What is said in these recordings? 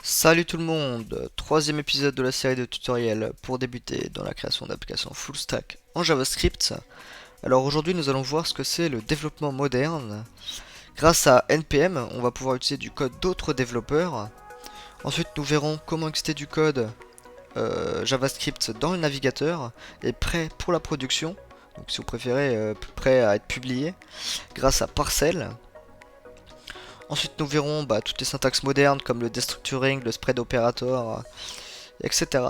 Salut tout le monde, troisième épisode de la série de tutoriels pour débuter dans la création d'applications full stack en JavaScript. Alors aujourd'hui nous allons voir ce que c'est le développement moderne. Grâce à NPM, on va pouvoir utiliser du code d'autres développeurs. Ensuite nous verrons comment exporter du code JavaScript dans le navigateur et prêt pour la production. Donc si vous préférez, prêt à être publié grâce à Parcel. Ensuite, nous verrons toutes les syntaxes modernes comme le destructuring, le spread operator, etc.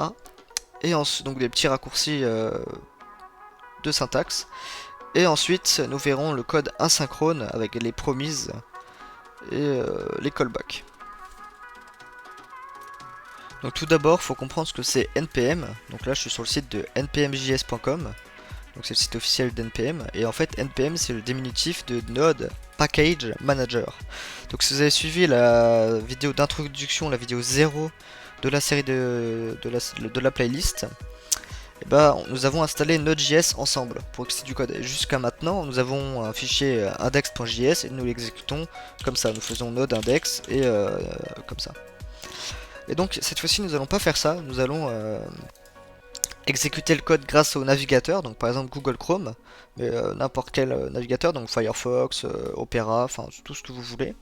Et donc des petits raccourcis de syntaxe. Et ensuite, nous verrons le code asynchrone avec les promises et les callbacks. Donc tout d'abord, il faut comprendre ce que c'est NPM. Donc là, je suis sur le site de npmjs.com. Donc c'est le site officiel d'NPM. Et en fait, NPM, c'est le diminutif de Node Package Manager. Donc si vous avez suivi la vidéo d'introduction, la vidéo 0 de la série de la playlist, et nous avons installé Node.js ensemble pour exécuter du code. Et jusqu'à maintenant, nous avons un fichier index.js et nous l'exécutons comme ça. Nous faisons node index et comme ça. Et donc cette fois-ci, nous n'allons pas faire ça. Nous allons exécuter le code grâce au navigateur, donc par exemple Google Chrome, mais n'importe quel navigateur, donc Firefox, Opera, enfin tout ce que vous voulez.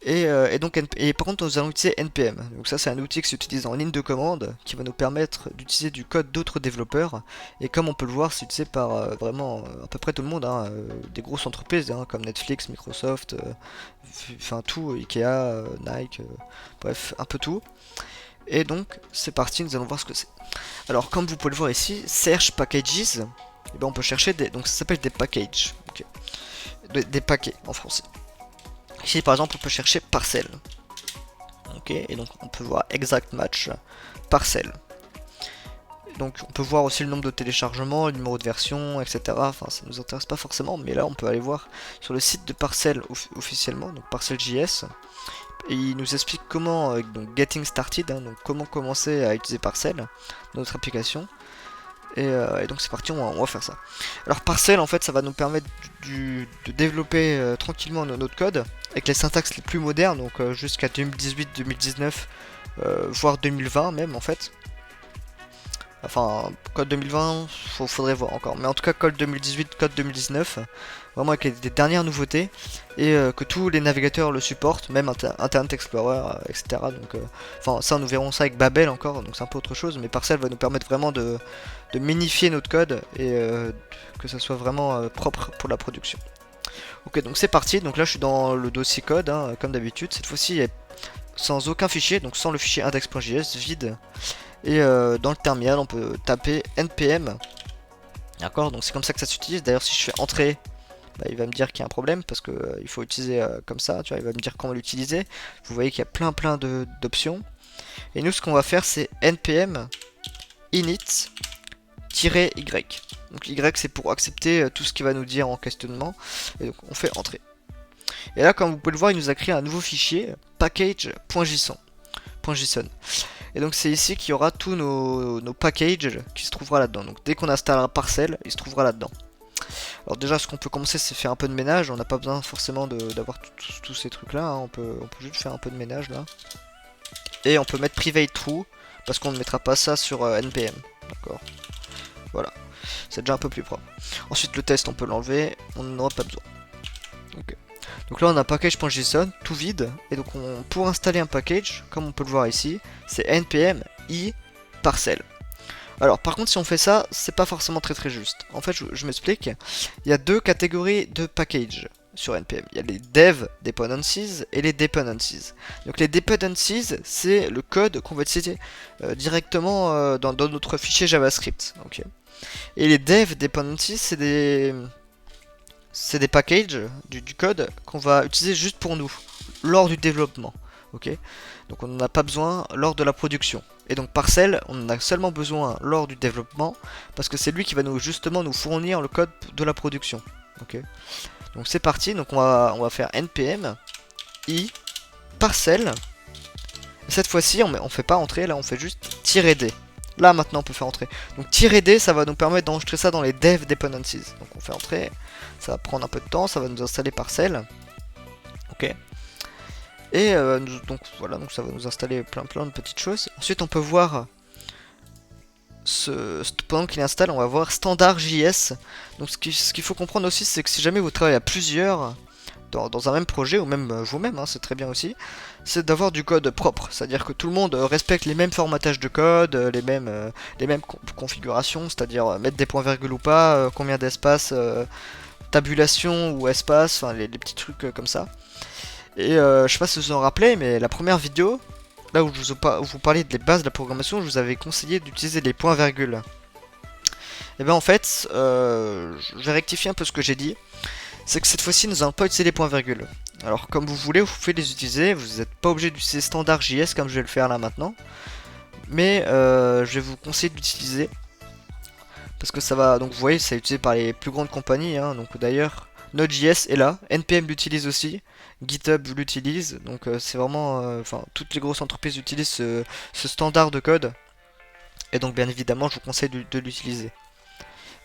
Et par contre, nous allons utiliser NPM. Donc ça, c'est un outil qui s'utilise en ligne de commande, qui va nous permettre d'utiliser du code d'autres développeurs. Et comme on peut le voir, c'est utilisé par vraiment à peu près tout le monde, hein, des grosses entreprises comme Netflix, Microsoft, enfin tout, Ikea, Nike, bref, un peu tout. Et donc, c'est parti, nous allons voir ce que c'est. Alors, comme vous pouvez le voir ici, Search Packages, on peut chercher des. Donc, ça s'appelle des packages. Okay. Des paquets en français. Ici, par exemple, on peut chercher Parcel. Ok, et donc on peut voir Exact Match Parcel. Donc, on peut voir aussi le nombre de téléchargements, le numéro de version, etc. Enfin, ça nous intéresse pas forcément, mais là, on peut aller voir sur le site de Parcel officiellement, donc Parcel.js. Et il nous explique comment, donc getting started, donc comment commencer à utiliser Parcel dans notre application. Et donc c'est parti, on va faire ça. Alors Parcel, en fait, ça va nous permettre de développer tranquillement notre code avec les syntaxes les plus modernes, donc jusqu'à 2018, 2019, voire 2020 même en fait. Enfin, code 2020, faudrait voir encore. Mais en tout cas, code 2018, code 2019, vraiment avec les dernières nouveautés. Et que tous les navigateurs le supportent, même Internet Explorer, etc. Donc, enfin, ça, nous verrons ça avec Babel encore, donc c'est un peu autre chose. Mais Parcel va nous permettre vraiment de minifier notre code et que ça soit vraiment propre pour la production. Ok, donc c'est parti. Donc là, je suis dans le dossier code, hein, comme d'habitude. Cette fois-ci, sans aucun fichier, donc sans le fichier index.js, vide. Et dans le terminal, on peut taper npm. D'accord, donc c'est comme ça que ça s'utilise. D'ailleurs, si je fais entrer, il va me dire qu'il y a un problème parce que il faut utiliser comme ça. Tu vois, il va me dire comment l'utiliser. Vous voyez qu'il y a plein d'options. Et nous, ce qu'on va faire, c'est npm init-y. Donc y, c'est pour accepter tout ce qu'il va nous dire en questionnement. Et donc, on fait entrer. Et là, comme vous pouvez le voir, il nous a créé un nouveau fichier package.json. Et donc c'est ici qu'il y aura tous nos packages qui se trouvera là-dedans. Donc dès qu'on installera Parcel, il se trouvera là-dedans. Alors déjà ce qu'on peut commencer c'est faire un peu de ménage. On n'a pas besoin forcément d'avoir tous ces trucs là, hein. On peut juste faire un peu de ménage là. Et on peut mettre private true parce qu'on ne mettra pas ça sur npm. D'accord. Voilà. C'est déjà un peu plus propre. Ensuite le test on peut l'enlever. On n'en aura pas besoin. Ok. Donc là on a package.json tout vide. Et donc pour installer un package, comme on peut le voir ici, c'est npm i parcel. Alors par contre si on fait ça, c'est pas forcément très juste. En fait je m'explique. Il y a deux catégories de packages sur npm. Il y a les dev dependencies et les dependencies. Donc les dependencies c'est le code qu'on va utiliser directement dans notre fichier JavaScript. Okay. Et les dev dependencies c'est des packages du code qu'on va utiliser juste pour nous, lors du développement. Ok, donc on n'en a pas besoin lors de la production. Et donc Parcel, on en a seulement besoin lors du développement, parce que c'est lui qui va justement nous fournir le code de la production. Ok, donc c'est parti, donc on va faire npm i parcel. Et cette fois-ci, on fait pas entrer, là on fait juste -d. Là maintenant on peut faire entrer. Donc -d ça va nous permettre d'enregistrer ça dans les dev dependencies. Donc on fait entrer, ça va prendre un peu de temps, ça va nous installer Parcel. Ok. Et donc voilà, donc ça va nous installer plein de petites choses. Ensuite on peut voir pendant qu'il installe, on va voir standard JS. Donc ce qu'il faut comprendre aussi, c'est que si jamais vous travaillez à plusieurs dans un même projet, ou même vous-même, hein, c'est très bien aussi, c'est d'avoir du code propre. C'est-à-dire que tout le monde respecte les mêmes formatages de code, les mêmes configurations, c'est-à-dire mettre des points-virgules ou pas, combien d'espace, tabulation ou espace, enfin les petits trucs comme ça. Et je sais pas si vous en rappelez, mais la première vidéo, là où vous parliez des bases de la programmation, je vous avais conseillé d'utiliser les points-virgules. Et bien en fait, je vais rectifier un peu ce que j'ai dit. C'est que cette fois-ci, nous n'allons pas utiliser les points-virgules. Alors comme vous voulez, vous pouvez les utiliser. Vous n'êtes pas obligé d'utiliser standard JS comme je vais le faire là maintenant. Mais je vais vous conseiller d'utiliser. Parce que ça va, donc vous voyez, c'est utilisé par les plus grandes compagnies. Hein, donc d'ailleurs, Node.js est là. NPM l'utilise aussi. GitHub l'utilise. Donc c'est vraiment, enfin, toutes les grosses entreprises utilisent ce standard de code. Et donc bien évidemment, je vous conseille de l'utiliser.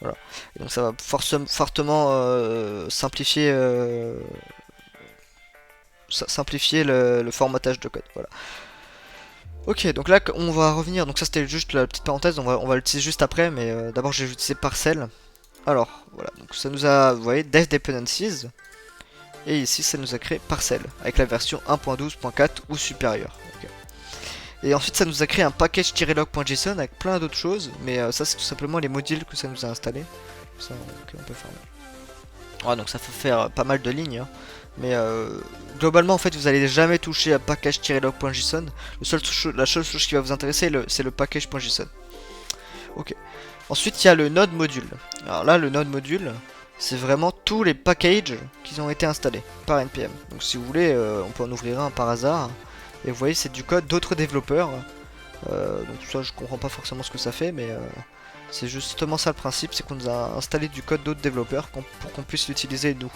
Voilà. Et donc ça va fortement simplifier le formatage de code. Voilà. Ok, donc là on va revenir. Donc ça c'était juste la petite parenthèse. On va l'utiliser juste après, mais d'abord j'ai utilisé Parcel. Alors voilà, donc ça nous a, vous voyez, Dev Dependencies. Et ici ça nous a créé Parcel avec la version 1.12.4 ou supérieure. Okay. Et ensuite ça nous a créé un package-log.json avec plein d'autres choses, mais ça c'est tout simplement les modules que ça nous a installés. Ça, okay, on peut faire. Ouais, donc ça fait faire pas mal de lignes, hein. Mais globalement en fait vous allez jamais toucher à package-log.json. La seule chose qui va vous intéresser c'est le package.json. Ok. Ensuite il y a le node module. Alors là le node module c'est vraiment tous les packages qui ont été installés par NPM. Donc si vous voulez on peut en ouvrir un par hasard. Et vous voyez c'est du code d'autres développeurs. Donc ça je comprends pas forcément ce que ça fait, mais c'est justement ça le principe, c'est qu'on nous a installé du code d'autres développeurs pour qu'on puisse l'utiliser nous.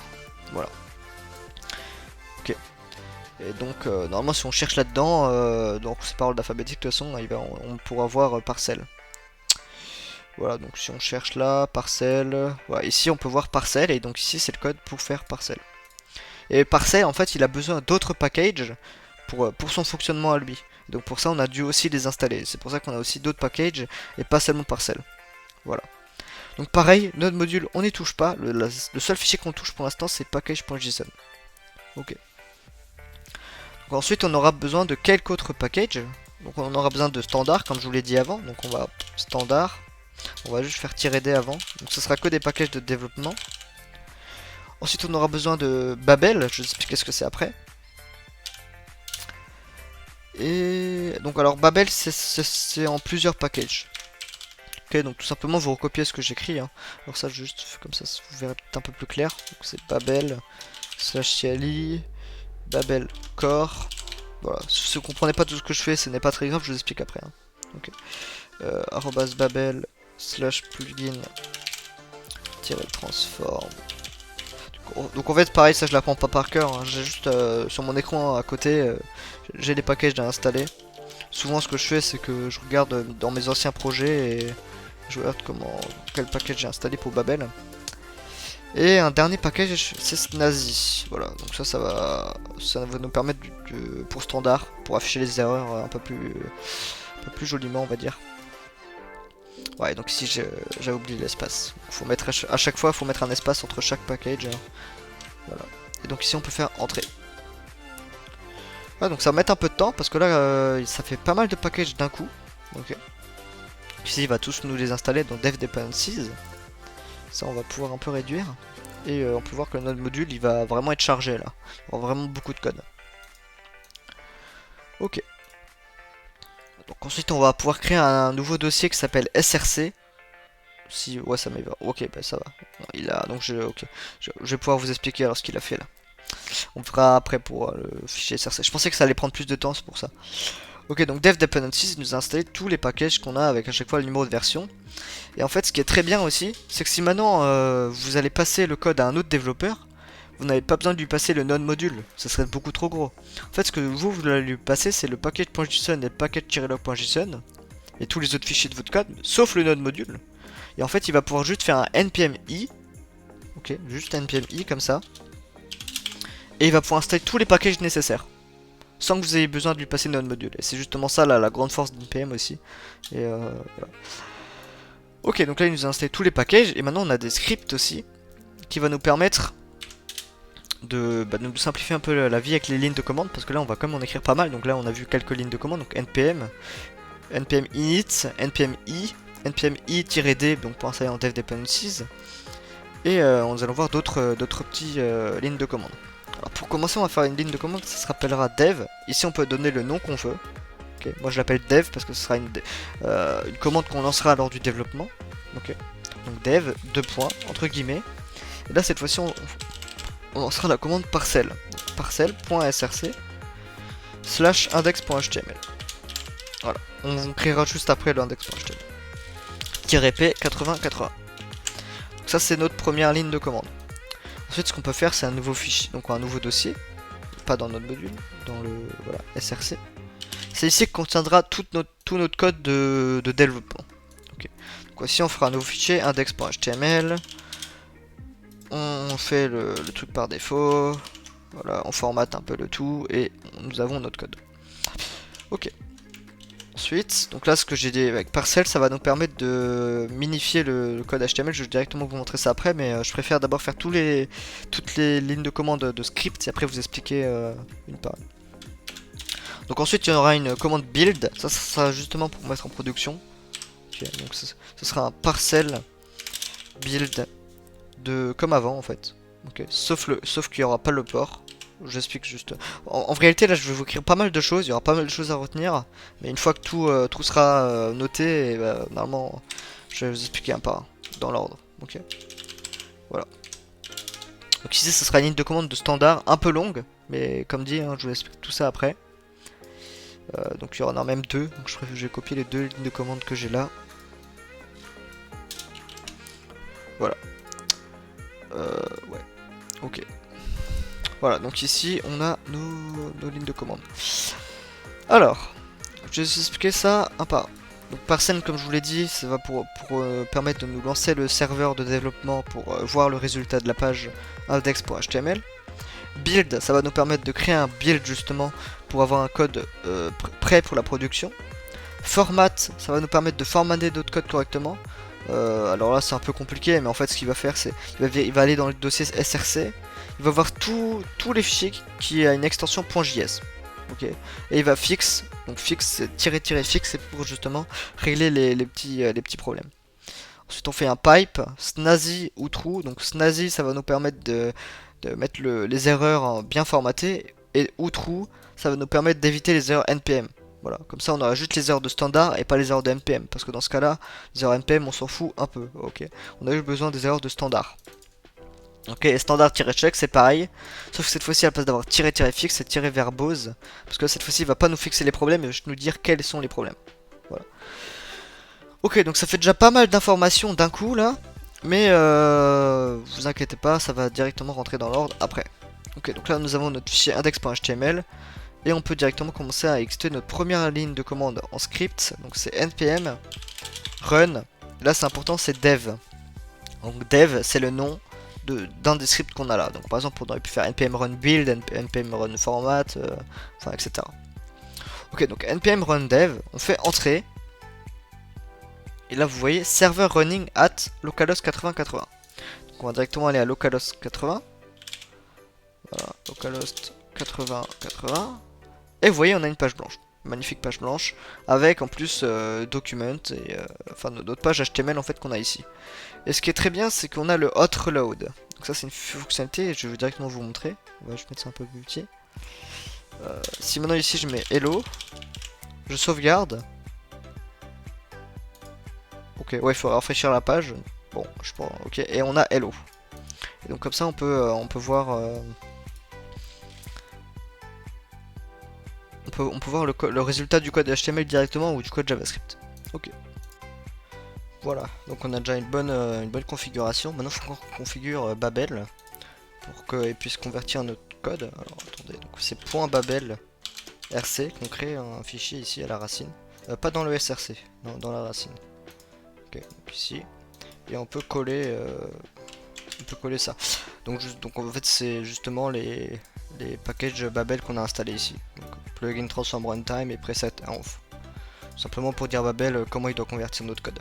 Voilà. Ok. Et donc normalement si on cherche là-dedans, donc c'est par ordre alphabétique de toute façon, on pourra voir Parcel. Voilà, donc si on cherche là, Parcel, voilà, ici on peut voir Parcel, et donc ici c'est le code pour faire Parcel. Et Parcel en fait il a besoin d'autres packages pour son fonctionnement à lui. Donc pour ça on a dû aussi les installer, c'est pour ça qu'on a aussi d'autres packages et pas seulement Parcel. Voilà. Donc pareil, notre module on n'y touche pas, le seul fichier qu'on touche pour l'instant c'est package.json. Ok. Donc ensuite on aura besoin de quelques autres packages. Donc on aura besoin de standard comme je vous l'ai dit avant. Donc on va standard. On va juste faire -d avant. Donc ce sera que des packages de développement. Ensuite on aura besoin de Babel. Je vais vous expliquer ce que c'est après. Et donc alors Babel c'est en plusieurs packages. Ok, donc tout simplement vous recopiez ce que j'écris. Hein. Alors ça juste comme ça vous verrez peut-être un peu plus clair. Donc c'est Babel /CLI Babel Core. Voilà, si vous comprenez pas tout ce que je fais, ce n'est pas très grave, je vous explique après. Hein. Okay. Babel /plugin transform. Donc en fait pareil, ça je l'apprends pas par cœur. Hein. J'ai juste sur mon écran à côté, j'ai les packages à installer. Souvent ce que je fais c'est que je regarde dans mes anciens projets et je regarde quel package j'ai installé pour Babel. Et un dernier package c'est Snazzy. Voilà, donc ça va nous permettre pour standard, pour afficher les erreurs un peu plus joliment on va dire. Ouais, donc ici j'ai oublié l'espace. Faut mettre à chaque fois faut mettre un espace entre chaque package. Hein. Voilà. Et donc ici on peut faire entrer. Ouais, donc ça va mettre un peu de temps parce que là ça fait pas mal de packages d'un coup. Ok. Ici il va tous nous les installer dans Dev Dependencies. Ça on va pouvoir un peu réduire. Et on peut voir que notre module il va vraiment être chargé là. Il va avoir vraiment beaucoup de code. Ok. Donc ensuite on va pouvoir créer un nouveau dossier qui s'appelle src. Si ouais ça m'éva. Ok bah ça va. Il a donc ok. Je vais pouvoir vous expliquer alors ce qu'il a fait là. On fera après pour le fichier src. Je pensais que ça allait prendre plus de temps, c'est pour ça. Ok, donc Dev Dependencies nous a installé tous les packages qu'on a avec à chaque fois le numéro de version. Et en fait, ce qui est très bien aussi, c'est que si maintenant vous allez passer le code à un autre développeur, vous n'avez pas besoin de lui passer le node module, ça serait beaucoup trop gros. En fait, ce que vous allez lui passer, c'est le package.json et le package-log.json et tous les autres fichiers de votre code, sauf le node module. Et en fait, il va pouvoir juste faire un npm i, ok, juste npm i comme ça, et il va pouvoir installer tous les packages nécessaires. sans que vous ayez besoin de lui passer notre module. Et c'est justement ça la grande force d'NPM aussi. Et voilà. Ok, donc là il nous a installé tous les packages et maintenant on a des scripts aussi qui va nous permettre de nous simplifier un peu la vie avec les lignes de commande, parce que là on va quand même en écrire pas mal. Donc là on a vu quelques lignes de commande, donc npm, npm init, npm i, npm i-d, donc pour installer en dev dependencies, et nous allons voir d'autres petits lignes de commande. Alors pour commencer on va faire une ligne de commande, ça se rappellera dev. Ici on peut donner le nom qu'on veut. Okay. Moi je l'appelle dev parce que ce sera une commande qu'on lancera lors du développement. Okay. Donc dev, deux points, entre guillemets. Et là cette fois-ci on lancera la commande parcelle. Parcelle.src / index.html. Voilà. On créera juste après le index.html. -p 8080. Donc ça c'est notre première ligne de commande. Ensuite ce qu'on peut faire c'est un nouveau fichier, donc un nouveau dossier. Pas dans notre module, dans le voilà, src. C'est ici que contiendra tout notre code de développement. Okay. Donc voici on fera un nouveau fichier index.html. On fait le truc par défaut. Voilà, on formate un peu le tout et nous avons notre code. Ok. Ensuite, donc là ce que j'ai dit avec Parcel, ça va nous permettre de minifier le code HTML. Je vais directement vous montrer ça après, mais je préfère d'abord faire toutes les lignes de commande de script et après vous expliquer une par une. Donc ensuite il y aura une commande build, ça sera justement pour mettre en production. Okay, donc ce sera un parcel build comme avant en fait. Okay. Sauf qu'il n'y aura pas le port. J'explique juste. En réalité là je vais vous écrire pas mal de choses, il y aura pas mal de choses à retenir. Mais une fois que tout sera noté, et normalement je vais vous expliquer un par un, dans l'ordre. Ok. Voilà. Donc ici ce sera une ligne de commande de standard un peu longue. Mais comme dit, hein, je vous explique tout ça après. Donc il y en aura même deux. Donc je vais copier les deux lignes de commande que j'ai là. Voilà. Ouais. Ok. Voilà, donc ici on a nos lignes de commande. Alors, je vais vous expliquer ça un par un. Donc Parcel, comme je vous l'ai dit, ça va pour permettre de nous lancer le serveur de développement pour voir le résultat de la page index.html. Build, ça va nous permettre de créer un build justement pour avoir un code prêt pour la production. Format, ça va nous permettre de formater notre code correctement. Alors là c'est un peu compliqué, mais en fait ce qu'il va faire c'est il va aller dans le dossier src, il va voir tous les fichiers qui a une extension .js. Ok. Et il va fix, donc fix --fix, c'est pour justement régler les petits problèmes. Ensuite on fait un pipe, snazzy ou true. Donc snazzy ça va nous permettre de mettre les erreurs bien formatées, et ou true ça va nous permettre d'éviter les erreurs npm. Voilà, comme ça on aura juste les erreurs de standard et pas les erreurs de npm, parce que dans ce cas là les erreurs npm on s'en fout un peu. Ok, on a juste besoin des erreurs de standard. Ok, standard-check c'est pareil, sauf que cette fois-ci à la place d'avoir --fixe c'est --verbose, parce que cette fois-ci il va pas nous fixer les problèmes, il va juste nous dire quels sont les problèmes. Voilà. Ok, donc ça fait déjà pas mal d'informations d'un coup là, mais vous inquiétez pas, ça va directement rentrer dans l'ordre après. Ok, donc là nous avons notre fichier index.html et on peut directement commencer à exécuter notre première ligne de commande en script. Donc c'est npm run. Là c'est important, c'est dev. Donc dev c'est le nom d'un des scripts qu'on a là. Donc par exemple on aurait pu faire npm run build, npm run format, enfin etc. Ok, donc npm run dev, on fait entrer. Et là vous voyez server running at localhost 8080. Donc on va directement aller à localhost 80. Voilà, localhost 8080. Et vous voyez on a une page blanche. Magnifique page blanche. Avec en plus document et enfin notre page HTML en fait qu'on a ici. Et ce qui est très bien c'est qu'on a le hot reload. Donc ça c'est une fonctionnalité et je vais directement vous montrer. On va juste mettre ça un peu plus petit. Si maintenant ici je mets hello, je sauvegarde. Ok, ouais, il faut rafraîchir la page. Bon, je pense. Ok, et on a hello. Et donc comme ça, on peut voir. On peut voir le résultat du code HTML directement ou du code JavaScript. Ok. Voilà. Donc on a déjà une bonne configuration. Maintenant, il faut qu'on configure Babel pour qu'il puisse convertir notre code. Alors attendez. Donc c'est .babel rc qu'on crée un fichier ici à la racine. Pas dans le src, non, dans la racine. Ok, donc ici. Et on peut coller ça. Donc en fait c'est justement les packages Babel qu'on a installés ici. Donc, plugin transform runtime et preset env. Simplement pour dire Babel comment il doit convertir notre code.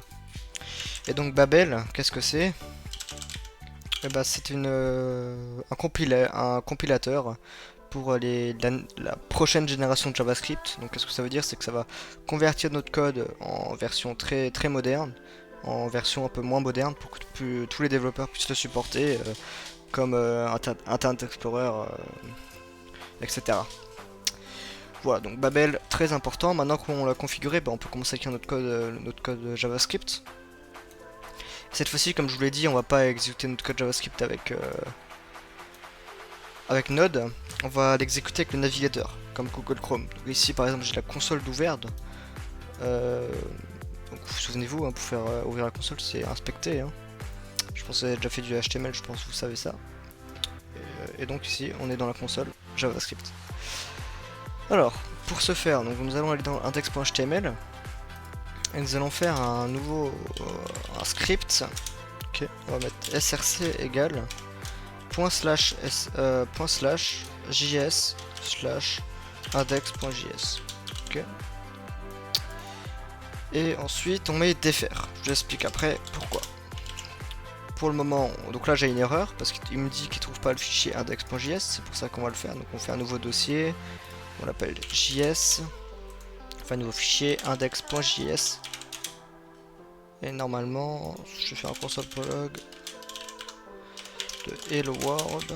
Et donc Babel, qu'est-ce que c'est? Eh ben, c'est un compilateur pour la prochaine génération de JavaScript. Donc qu'est-ce que ça veut dire? C'est que ça va convertir notre code en version très très moderne, en version un peu moins moderne pour que tous les développeurs puissent le supporter, comme Internet Explorer, etc. Voilà, donc Babel, très important. Maintenant qu'on l'a configuré, on peut commencer à écrire notre code JavaScript. Cette fois-ci, comme je vous l'ai dit, on va pas exécuter notre code JavaScript avec Node, on va l'exécuter avec le navigateur, comme Google Chrome. Donc ici, par exemple, j'ai la console d'ouverte. Donc souvenez-vous, pour faire ouvrir la console, c'est inspecter. Je pense que vous avez déjà fait du HTML, je pense que vous savez ça. Et donc ici, on est dans la console JavaScript. Alors, pour ce faire, donc nous allons aller dans index.html et nous allons faire un nouveau un script. Ok, on va mettre src égale ./js / index.js. Ok. Et ensuite on met défaire. Je vous explique après pourquoi. Pour le moment, donc là j'ai une erreur parce qu'il me dit qu'il trouve pas le fichier index.js, c'est pour ça qu'on va le faire. Donc on fait un nouveau dossier, on l'appelle js, enfin un nouveau fichier index.js. Et normalement, je vais faire un console.log de hello world.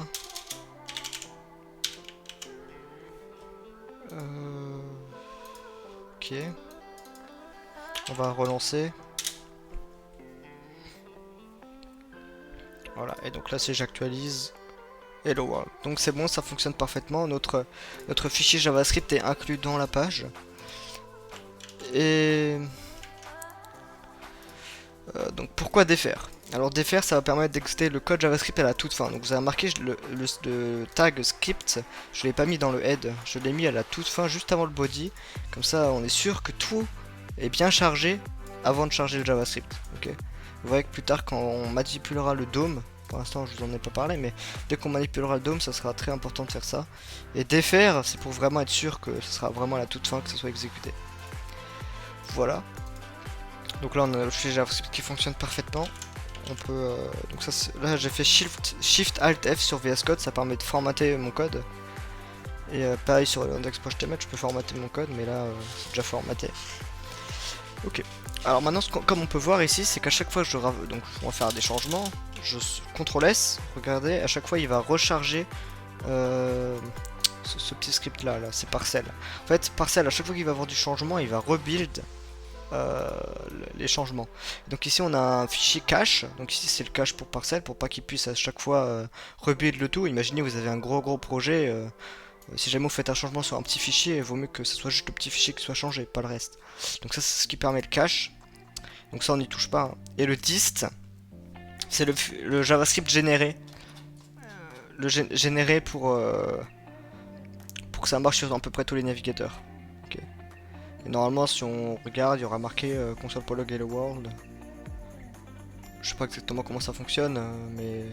Ok. On va relancer. Voilà, et donc là si j'actualise hello world. Donc c'est bon, ça fonctionne parfaitement. Notre fichier JavaScript est inclus dans la page. Et donc pourquoi défaire? Alors défaire, ça va permettre d'exécuter le code JavaScript à la toute fin. Donc vous avez remarqué le tag script, je l'ai pas mis dans le head, je l'ai mis à la toute fin, juste avant le body. Comme ça, on est sûr que tout est bien chargé avant de charger le JavaScript. Okay, vous voyez que plus tard, quand on manipulera le DOM, pour l'instant je vous en ai pas parlé, mais dès qu'on manipulera le DOM, ça sera très important de faire ça. Et défaire, c'est pour vraiment être sûr que ce sera vraiment à la toute fin que ça soit exécuté. Voilà. Donc là on a le fichier JavaScript qui fonctionne parfaitement. On peut donc ça là j'ai fait Shift Alt F sur VS Code, ça permet de formater mon code. Et pareil sur index.html, je peux formater mon code, mais là c'est déjà formaté. Ok. Alors maintenant, comme on peut voir ici, c'est qu'à chaque fois que donc on va faire des changements, je CTRL S, regardez, à chaque fois il va recharger ce petit script là, c'est Parcel. En fait, Parcel, à chaque fois qu'il va avoir du changement, il va rebuild les changements. Donc ici on a un fichier cache, donc ici c'est le cache pour Parcel, pour pas qu'il puisse à chaque fois rebuild le tout. Imaginez vous avez un gros projet, si jamais vous faites un changement sur un petit fichier, il vaut mieux que ce soit juste le petit fichier qui soit changé, pas le reste. Donc ça c'est ce qui permet le cache, donc ça on n'y touche pas. Et le dist, c'est le JavaScript généré, généré pour que ça marche sur à peu près tous les navigateurs. Okay. Et normalement, si on regarde, il y aura marqué console.log hello world. Je sais pas exactement comment ça fonctionne, mais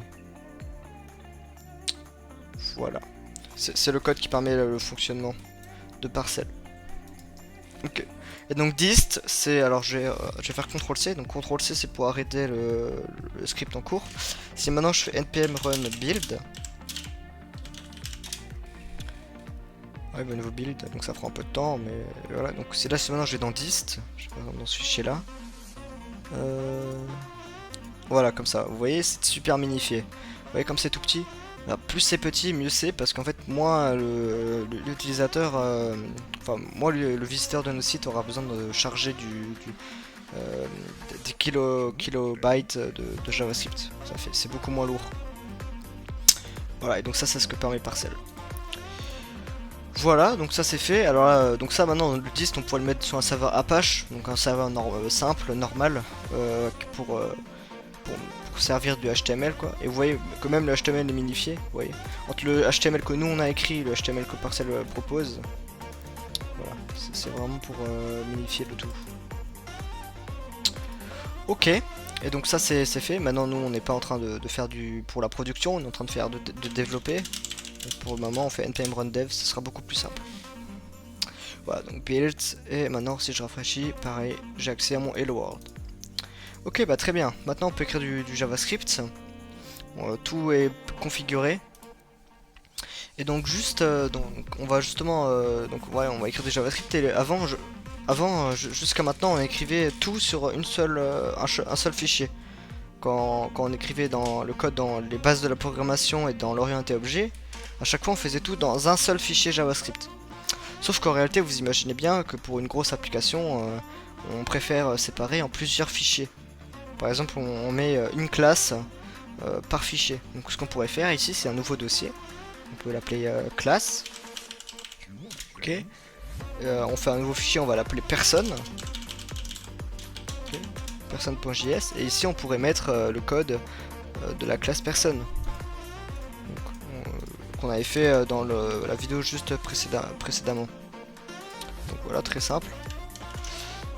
voilà. C'est le code qui permet le fonctionnement de Parcel. Ok. Et donc dist, c'est alors je vais faire CTRL C. Donc CTRL C c'est pour arrêter le script en cours. Si maintenant je fais npm run build. Ouais, bah, nouveau build, donc ça fera un peu de temps, mais voilà. Donc c'est là, si maintenant je vais dans dist, je vais par exemple dans ce fichier là. Voilà, comme ça. Vous voyez, c'est super minifié. Vous voyez comme c'est tout petit. Alors, plus c'est petit, mieux c'est, parce qu'en fait, moins l'utilisateur, enfin, moins le visiteur de notre site aura besoin de charger des kilobytes de JavaScript. C'est beaucoup moins lourd. Voilà, et donc ça, c'est ce que permet Parcel. Voilà, donc ça c'est fait. Alors là, donc ça maintenant le dist on pourrait le mettre sur un serveur Apache, donc un serveur simple, normal, pour servir du HTML quoi. Et vous voyez que même le HTML est minifié, vous voyez. Entre le HTML que nous on a écrit et le HTML que Parcel propose, voilà, c'est vraiment pour minifier le tout. Ok, Et donc ça c'est fait. Maintenant nous on n'est pas en train de faire pour la production, on est en train de faire de développer. Donc pour le moment on fait npm run dev, ce sera beaucoup plus simple. Voilà, donc build, et maintenant si je rafraîchis, pareil, j'ai accès à mon hello world. Ok, bah très bien, maintenant on peut écrire du JavaScript. Bon, tout est configuré. Et donc juste, donc, on va justement, donc ouais, on va écrire du JavaScript. Et jusqu'à maintenant, on écrivait tout sur un seul fichier. Quand on écrivait dans le code dans les bases de la programmation et dans l'orienté objet, à chaque fois on faisait tout dans un seul fichier JavaScript. Sauf qu'en réalité, vous imaginez bien que pour une grosse application, on préfère séparer en plusieurs fichiers. Par exemple, on met une classe par fichier. Donc ce qu'on pourrait faire ici, c'est un nouveau dossier. On peut l'appeler classe. Ok. On fait un nouveau fichier, on va l'appeler personne. Okay. Personne.js. Et ici, on pourrait mettre le code de la classe personne. Qu'on avait fait dans la vidéo juste précédemment. Donc voilà, très simple.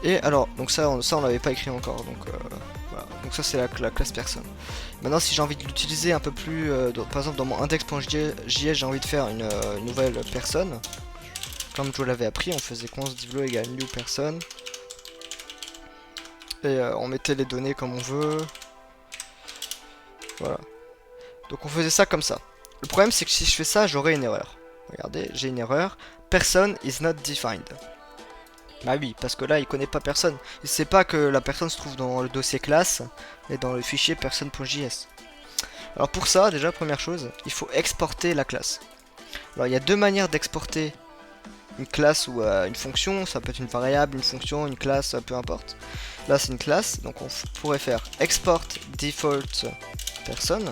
Et alors, donc ça on l'avait pas écrit encore, donc voilà. Donc ça c'est la classe personne. Maintenant si j'ai envie de l'utiliser un peu plus, par exemple dans mon index.js j'ai envie de faire une nouvelle personne. Comme je l'avais appris, on faisait const divlo égale new person. Et on mettait les données comme on veut. Voilà. Donc on faisait ça comme ça. Le problème c'est que si je fais ça, j'aurai une erreur. Regardez, j'ai une erreur. Person is not defined. Bah oui, parce que là, il connaît pas personne. Il sait pas que la personne se trouve dans le dossier classe et dans le fichier personne.js. Alors pour ça, déjà, première chose, il faut exporter la classe. Alors il y a deux manières d'exporter une classe ou une fonction. Ça peut être une variable, une fonction, une classe, peu importe. Là, c'est une classe, donc on pourrait faire export default person.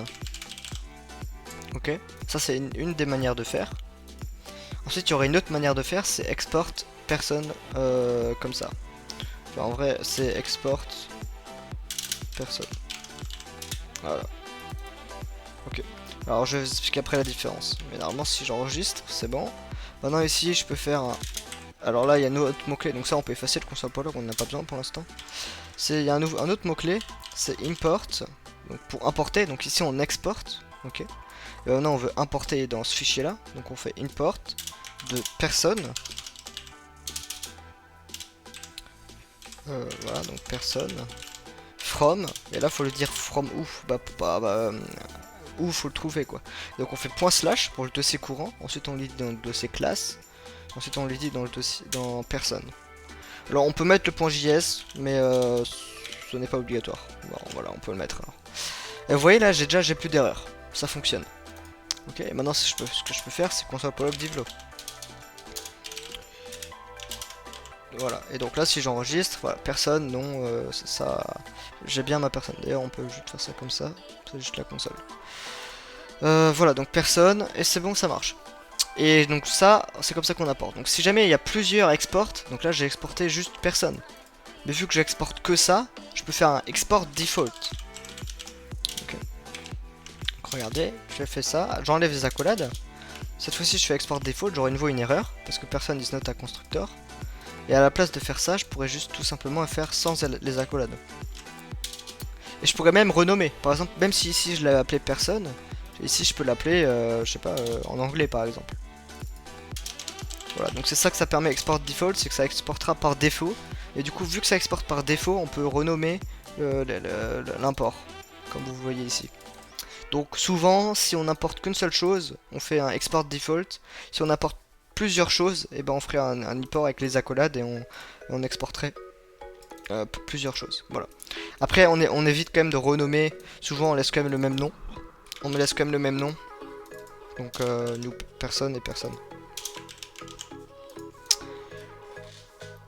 Ok, ça c'est une des manières de faire. Ensuite, il y aurait une autre manière de faire, c'est export personne comme ça. Enfin, en vrai, c'est export personne. Voilà. Ok. Alors, je vais vous expliquer après la différence. Mais normalement, si j'enregistre, c'est bon. Maintenant, ici, je peux faire un... Alors là, il y a un autre mot-clé. Donc ça, on peut effacer le console.log, on n'en a pas besoin pour l'instant. Il y a un autre mot-clé, c'est import. Donc pour importer, donc ici, on exporte. Ok. Et maintenant, on veut importer dans ce fichier-là. Donc on fait import de personne. Voilà, donc personne. From, et là faut le dire from où, où faut le trouver quoi. Donc on fait point slash pour le dossier courant, ensuite on le dit dans le dossier classe, ensuite on le dit dans le dossier dans personne. Alors on peut mettre le point JS, mais ce n'est pas obligatoire. Bon, voilà, on peut le mettre alors. Et vous voyez là, j'ai plus d'erreur, ça fonctionne. Ok, et maintenant ce que je peux faire, c'est console.log divlo. Voilà, et donc là si j'enregistre, voilà, personne, non, ça, j'ai bien ma personne. D'ailleurs on peut juste faire ça comme ça, c'est juste la console. Voilà, donc personne, et c'est bon, ça marche. Et donc ça, c'est comme ça qu'on apporte. Donc si jamais il y a plusieurs exports, donc là j'ai exporté juste personne. Mais vu que j'exporte que ça, je peux faire un export default. Ok. Donc regardez, je fais ça, j'enlève les accolades. Cette fois-ci je fais export default, j'aurai une nouveau une erreur, parce que personne is not a constructor. Et à la place de faire ça, je pourrais juste tout simplement faire sans les accolades. Et je pourrais même renommer. Par exemple, même si ici je l'avais appelé personne, ici je peux l'appeler, je sais pas, en anglais par exemple. Voilà, donc c'est ça que ça permet export default, c'est que ça exportera par défaut. Et du coup, vu que ça exporte par défaut, on peut renommer l'import, comme vous voyez ici. Donc souvent, si on n'importe qu'une seule chose, on fait un export default. Si on importe plusieurs choses, et ben on ferait un import avec les accolades et on exporterait plusieurs choses. Voilà. Après, on évite quand même de renommer. Souvent, on laisse quand même le même nom. On me laisse quand même le même nom. Donc, nous, personne et personne.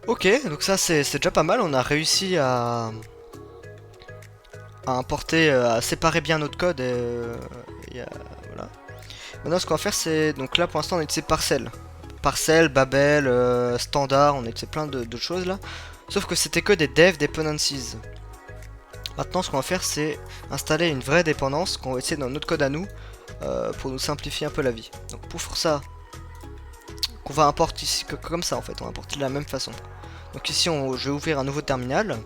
Ok, donc ça c'est déjà pas mal. On a réussi à importer, à séparer bien notre code. Et voilà. Maintenant, ce qu'on va faire, c'est donc là pour l'instant, on utilise Parcel. Parcel, Babel, Standard, on utilisait plein de choses là. Sauf que c'était que des dev dependencies. Maintenant, ce qu'on va faire, c'est installer une vraie dépendance qu'on va essayer dans notre code à nous pour nous simplifier un peu la vie. Donc pour faire ça, qu'on va importer ici comme ça en fait, on va importer de la même façon. Donc ici, je vais ouvrir un nouveau terminal.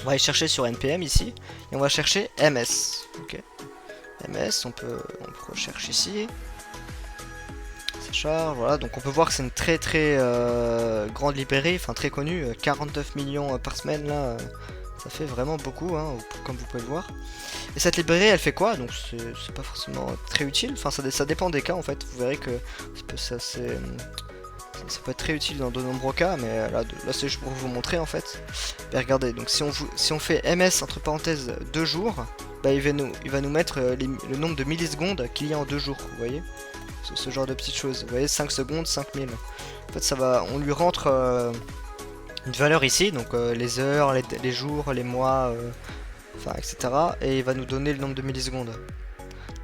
On va aller chercher sur npm ici, et on va chercher ms. Ok. ms, on peut rechercher ici. Ça charge, voilà, donc on peut voir que c'est une très grande librairie, enfin très connue, 49 millions par semaine là, ça fait vraiment beaucoup, hein, comme vous pouvez le voir. Et cette librairie elle fait quoi? Donc c'est pas forcément très utile, enfin ça dépend des cas en fait, vous verrez que ça peut être très utile dans de nombreux cas, mais là c'est juste pour vous montrer en fait. Et regardez, donc si on fait ms entre parenthèses 2 jours, bah il va nous mettre le nombre de millisecondes qu'il y a en 2 jours, vous voyez, ce genre de petites choses. Vous voyez, 5 secondes, 5000. En fait, on lui rentre une valeur ici, donc les heures, les jours, les mois, enfin, etc. Et il va nous donner le nombre de millisecondes.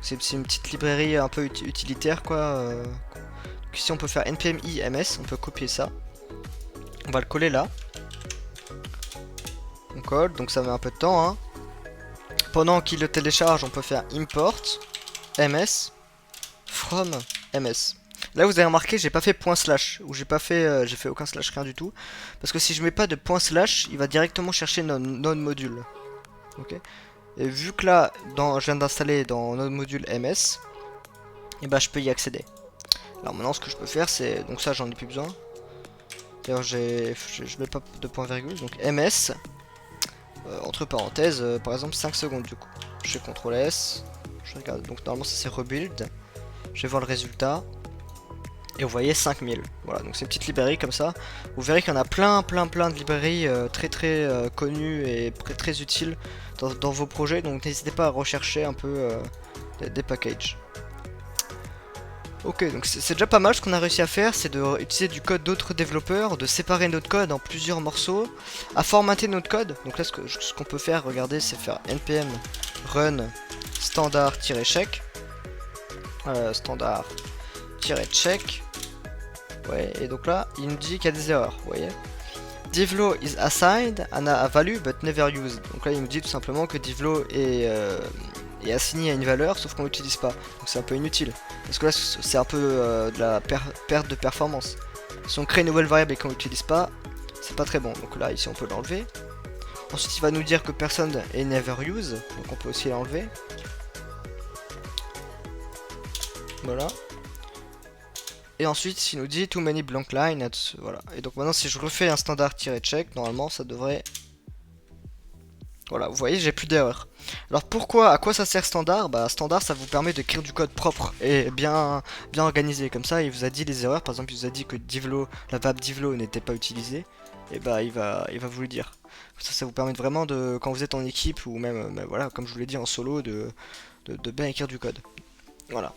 C'est une petite librairie un peu utilitaire, quoi. Donc ici, on peut faire npm ms, on peut copier ça. On va le coller là. On colle, donc ça met un peu de temps, hein. Pendant qu'il le télécharge, on peut faire import ms from ms. Là vous avez remarqué, j'ai pas fait point slash, ou j'ai fait aucun slash, rien du tout, parce que si je mets pas de point slash, il va directement chercher node module. Ok. Et vu que là, je viens d'installer dans node module ms, et bah je peux y accéder. Alors maintenant ce que je peux faire c'est, donc ça j'en ai plus besoin. D'ailleurs je mets pas de point virgule, donc ms entre parenthèses, par exemple 5 secondes du coup. Je fais CTRL S, je regarde, donc normalement ça c'est rebuild. Je vais voir le résultat. Et vous voyez 5000. Voilà, donc c'est une petite librairie comme ça. Vous verrez qu'il y en a plein de librairies très connues et très utiles dans vos projets. Donc n'hésitez pas à rechercher un peu des packages. Ok, donc c'est déjà pas mal. Ce qu'on a réussi à faire, c'est d'utiliser du code d'autres développeurs, de séparer notre code en plusieurs morceaux, à formater notre code. Donc là, ce qu'on peut faire, regardez, c'est faire npm run standard-check. Standard-check. Ouais, et donc là, il nous dit qu'il y a des erreurs, vous voyez. Divlo is assigned a value but never used. Donc là, il nous dit tout simplement que Divlo est assigné à une valeur, sauf qu'on l'utilise pas. Donc c'est un peu inutile. Parce que là, c'est un peu de la perte de performance. Si on crée une nouvelle variable et qu'on l'utilise pas, c'est pas très bon. Donc là, ici, on peut l'enlever. Ensuite, il va nous dire que personne est never use. Donc on peut aussi l'enlever. Voilà. Et ensuite il nous dit too many blank lines, voilà. Et donc maintenant si je refais un standard-check, normalement ça devrait... Voilà, vous voyez, j'ai plus d'erreurs. Alors pourquoi, à quoi ça sert standard? Bah standard ça vous permet d'écrire du code propre et bien organisé. Comme ça il vous a dit les erreurs, par exemple il vous a dit que Divlo, la variable Divlo n'était pas utilisée. Et bah il va vous le dire. Ça vous permet vraiment de, quand vous êtes en équipe ou même, voilà, comme je vous l'ai dit en solo, de bien écrire du code. Voilà.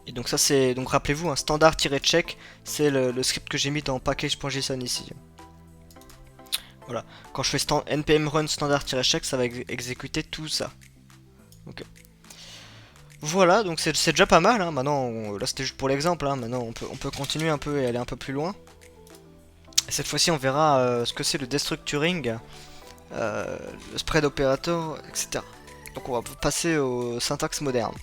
Et donc ça c'est, donc rappelez-vous, un standard-check, c'est le script que j'ai mis dans package.json ici. Voilà, quand je fais npm run standard-check, ça va exécuter tout ça. Ok. Voilà, donc c'est déjà pas mal, hein. Maintenant, là c'était juste pour l'exemple, hein. Maintenant on peut continuer un peu et aller un peu plus loin. Et cette fois-ci on verra ce que c'est le destructuring, le spread operator, etc. Donc on va passer au syntaxe moderne.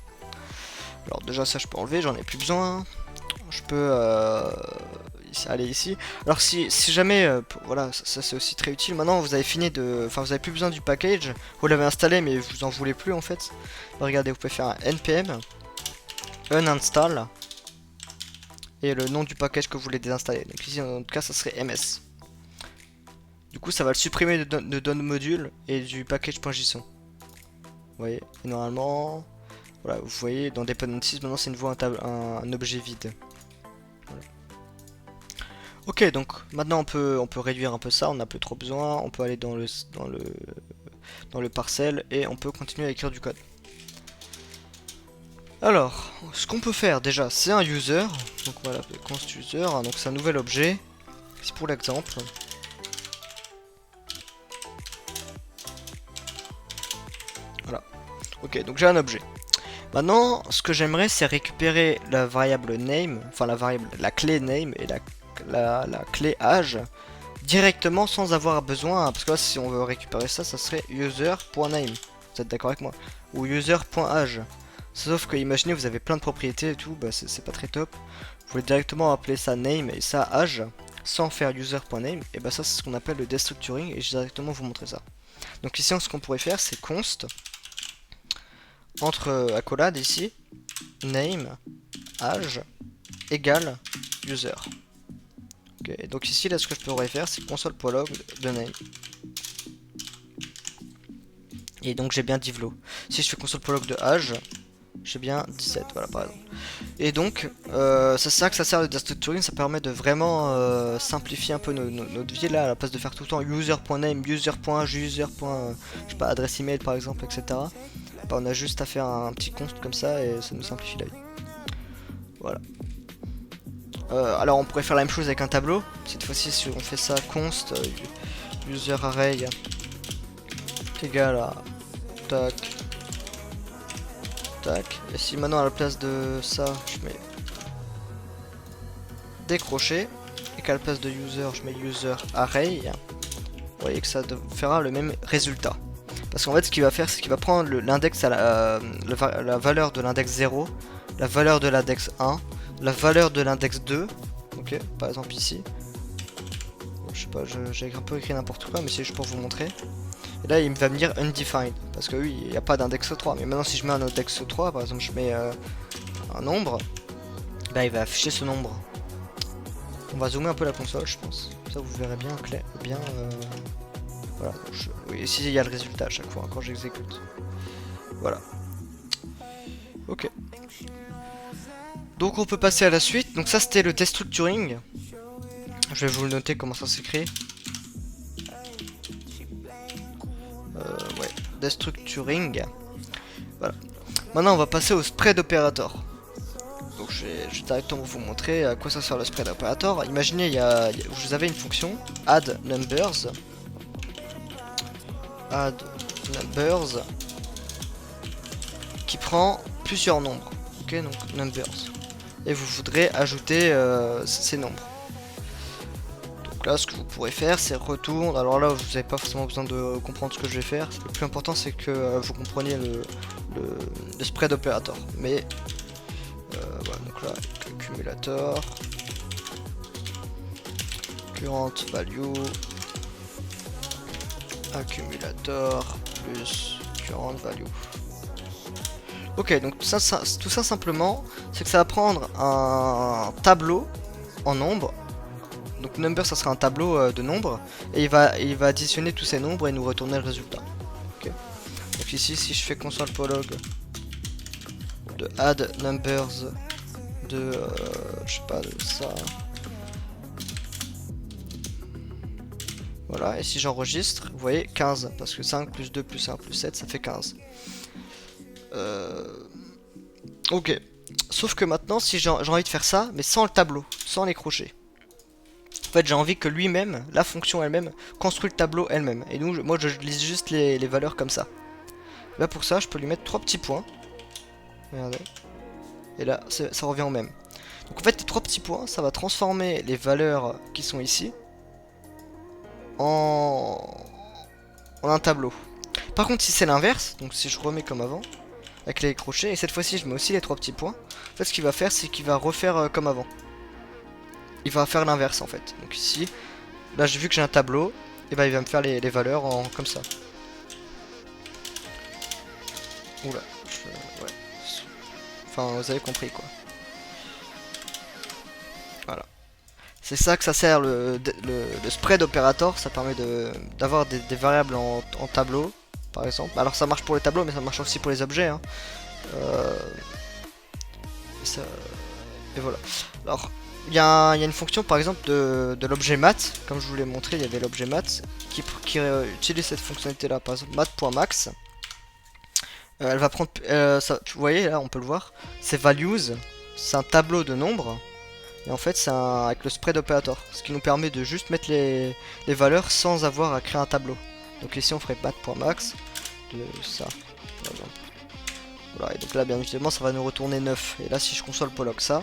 Alors déjà ça je peux enlever, j'en ai plus besoin. Je peux aller ici. Alors si jamais, voilà, ça c'est aussi très utile. Maintenant vous avez fini de, enfin vous avez plus besoin du package. Vous l'avez installé mais vous en voulez plus en fait. Alors, regardez, vous pouvez faire un npm uninstall et le nom du package que vous voulez désinstaller. Donc ici dans notre cas ça serait ms. Du coup ça va le supprimer de don module et du package.json. Vous voyez, et normalement... Voilà, vous voyez, dans Dependencies, maintenant c'est une voie un objet vide. Voilà. Ok, donc maintenant on peut réduire un peu ça, on n'a plus trop besoin, on peut aller dans le parcel et on peut continuer à écrire du code. Alors, ce qu'on peut faire déjà, c'est un user, donc voilà, const user, hein, donc c'est un nouvel objet, c'est pour l'exemple. Voilà, ok, donc j'ai un objet. Maintenant, ce que j'aimerais, c'est récupérer la variable name, enfin la clé name et la clé âge directement sans avoir besoin, parce que là, si on veut récupérer ça, ça serait user.name. Vous êtes d'accord avec moi? Ou user.âge. Sauf que imaginez, vous avez plein de propriétés et tout, bah c'est pas très top. Vous pouvez directement appeler ça name et ça âge. sans faire user.name, et bah ça c'est ce qu'on appelle le destructuring, et je vais directement vous montrer ça. Donc ici ce qu'on pourrait faire c'est const entre accolade ici name age égale user. Okay. Donc ici là ce que je pourrais faire c'est console.log de name. Et donc j'ai bien divlo. Si je fais console.log de age, j'ai bien 17, voilà par exemple. Et donc c'est ça que ça sert le destructuring, ça permet de vraiment simplifier un peu notre vie là, à la place de faire tout le temps user.name, user.age, je sais pas, adresse email par exemple, etc. Bah, on a juste à faire un petit const comme ça et ça nous simplifie la vie. Voilà. Alors on pourrait faire la même chose avec un tableau. Cette fois-ci si on fait ça const user array égal à tac tac, et si maintenant à la place de ça je mets décroché et qu'à la place de user je mets user array, vous voyez que ça fera le même résultat. Parce qu'en fait ce qu'il va faire c'est qu'il va prendre l'index à la valeur de l'index 0, la valeur de l'index 1, la valeur de l'index 2, ok, par exemple ici. Je sais pas, j'ai un peu écrit n'importe quoi mais c'est juste pour vous montrer. Et là il va me dire undefined, parce que oui il n'y a pas d'index 3, mais maintenant si je mets un index 3, par exemple je mets un nombre, là il va afficher ce nombre. On va zoomer un peu la console je pense, ça vous verrez bien clair, bien voilà, oui ici il y a le résultat à chaque fois quand j'exécute. Voilà. Ok. Donc on peut passer à la suite, donc ça c'était le destructuring. Je vais vous le noter comment ça s'écrit. Ouais, destructuring. Voilà. Maintenant on va passer au spread operator. Donc je vais directement vous montrer à quoi ça sert le spread operator. Imaginez vous avez une fonction add numbers qui prend plusieurs nombres. Ok, donc numbers. Et vous voudrez ajouter ces nombres. Donc là ce que vous pourrez faire c'est retourne. Alors là vous n'avez pas forcément besoin de comprendre ce que je vais faire. Le plus important c'est que vous compreniez le spread operator. Mais voilà, donc là accumulator current value accumulator plus current value. Ok, donc tout ça simplement c'est que ça va prendre un tableau en nombres. Donc number ça sera un tableau de nombres et il va additionner tous ces nombres et nous retourner le résultat. Okay. Donc ici si je fais console.log de add numbers de je sais pas de ça, voilà, et si j'enregistre vous voyez 15 parce que 5 plus 2 plus 1 plus 7 ça fait 15. Ok, sauf que maintenant si j'ai envie de faire ça mais sans le tableau, sans les crochets. En fait j'ai envie que lui-même, la fonction elle-même, construit le tableau elle-même. Et donc moi je lise juste les valeurs comme ça. Là pour ça je peux lui mettre 3 petits points. Regardez. Et là ça revient au même. Donc en fait les 3 petits points ça va transformer les valeurs qui sont ici en un tableau. Par contre si c'est l'inverse, donc si je remets comme avant, avec les crochets, et cette fois-ci je mets aussi les 3 petits points, en fait ce qu'il va faire c'est qu'il va refaire comme avant. Il va faire l'inverse en fait. Donc ici, là j'ai vu que j'ai un tableau, et bah il va me faire les valeurs comme ça. Oula, ouais. Enfin vous avez compris quoi. Voilà. C'est ça que ça sert le spread operator, ça permet d'avoir des variables en tableau, par exemple. Alors ça marche pour les tableaux, mais ça marche aussi pour les objets. Hein. Et voilà. Alors, il y a une fonction par exemple de l'objet mat, comme je vous l'ai montré, il y avait l'objet mat qui utilise cette fonctionnalité là, par exemple mat.max. Elle va prendre, ça, vous voyez là, on peut le voir, c'est values, c'est un tableau de nombres, et en fait c'est avec le spread operator, ce qui nous permet de juste mettre les valeurs sans avoir à créer un tableau. Donc ici on ferait mat.max de ça, par exemple. Voilà, et donc là bien évidemment ça va nous retourner 9, et là si je console.log ça,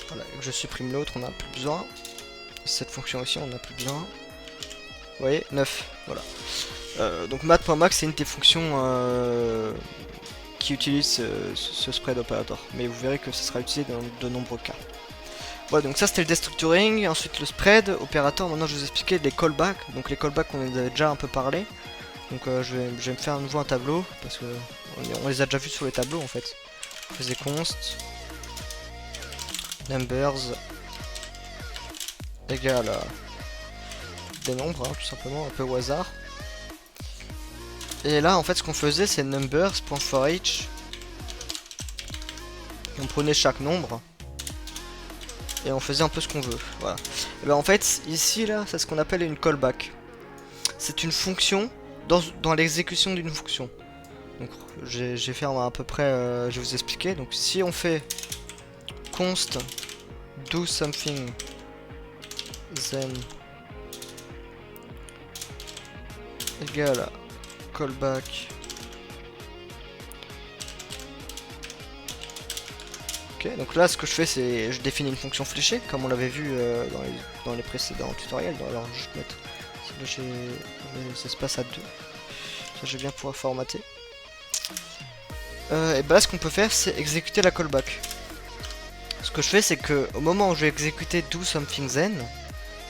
voilà, et que je supprime l'autre, on n'a plus besoin. Cette fonction aussi, on n'a plus besoin. Vous voyez, 9, voilà. Donc mat.max c'est une des fonctions qui utilise ce spread operator. Mais vous verrez que ce sera utilisé dans de nombreux cas. Ouais, donc ça c'était le destructuring, ensuite le spread, opérateur. Maintenant je vais vous expliquer les callbacks. Donc les callbacks on les avait déjà un peu parlé. Donc je vais me faire à nouveau un tableau parce que on les a déjà vus sur les tableaux en fait. On faisait const numbers égale à des nombres, hein, tout simplement, un peu au hasard. Et là en fait ce qu'on faisait c'est numbers.forEach. On prenait chaque nombre et on faisait un peu ce qu'on veut. Voilà. Et ben en fait ici là c'est ce qu'on appelle une callback. C'est une fonction dans l'exécution d'une fonction. Donc j'ai fait à peu près, je vais vous expliquer. Donc si on fait const do something then égale à callback. Ok, donc là ce que je fais c'est je définis une fonction fléchée comme on l'avait vu dans les précédents tutoriels. Alors je vais mettre là j'ai espace à 2. Ça je vais bien pouvoir formater. Et bah là ce qu'on peut faire c'est exécuter la callback. Ce que je fais c'est que au moment où je vais exécuter do something then,